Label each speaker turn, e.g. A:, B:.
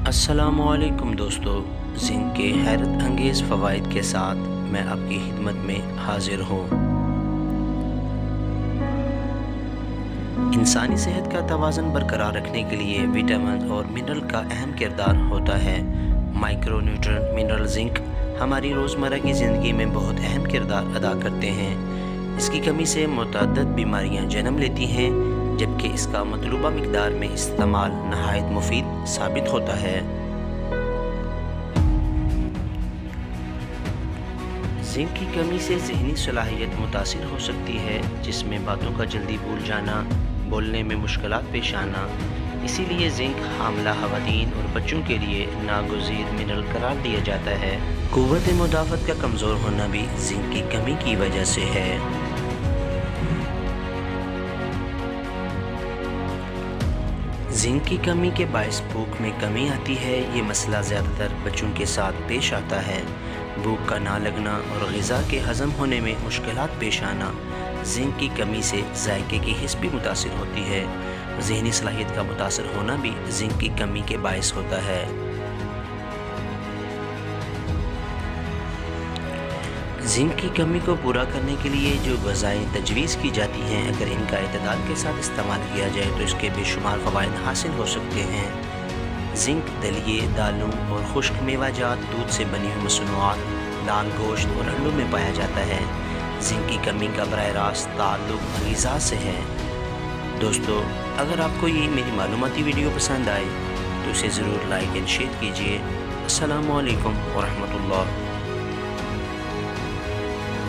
A: السلام علیکم دوستو، زنک کے حیرت انگیز فوائد کے ساتھ میں آپ کی خدمت میں حاضر ہوں۔ انسانی صحت کا توازن برقرار رکھنے کے لیے وٹامن اور منرل کا اہم کردار ہوتا ہے۔ مائکرو نیوٹرن منرل زنک ہماری روزمرہ کی زندگی میں بہت اہم کردار ادا کرتے ہیں۔ اس کی کمی سے متعدد بیماریاں جنم لیتی ہیں، جبکہ اس کا مطلوبہ مقدار میں استعمال نہایت مفید ثابت ہوتا ہے۔ زنک کی کمی سے ذہنی صلاحیت متاثر ہو سکتی ہے، جس میں باتوں کا جلدی بھول جانا، بولنے میں مشکلات پیش آنا۔ اسی لیے زنک حاملہ خواتین اور بچوں کے لیے ناگزیر منرل قرار دیا جاتا ہے۔ قوت مدافعت کا کمزور ہونا بھی زنک کی کمی کی وجہ سے ہے۔ زنک کی کمی کے باعث بھوک میں کمی آتی ہے۔ یہ مسئلہ زیادہ تر بچوں کے ساتھ پیش آتا ہے۔ بھوک کا نہ لگنا اور غذا کے ہضم ہونے میں مشکلات پیش آنا۔ زنک کی کمی سے ذائقے کی حس بھی متاثر ہوتی ہے۔ ذہنی صلاحیت کا متاثر ہونا بھی زنک کی کمی کے باعث ہوتا ہے۔ زنک کی کمی کو پورا کرنے کے لیے جو غذائیں تجویز کی جاتی ہیں، اگر ان کا اعتدال کے ساتھ استعمال کیا جائے تو اس کے بے شمار فوائد حاصل ہو سکتے ہیں۔ زنک دلیے، دالوں اور خشک میوہ جات، دودھ سے بنی ہوئی مصنوعات، لال گوشت اور انڈوں میں پایا جاتا ہے۔ زنک کی کمی کا براہ راست تعلق غذا سے ہے۔ دوستو، اگر آپ کو یہ میری معلوماتی ویڈیو پسند آئے تو اسے ضرور لائک اینڈ شیئر کیجیے۔ السلام علیکم ورحمۃ اللہ۔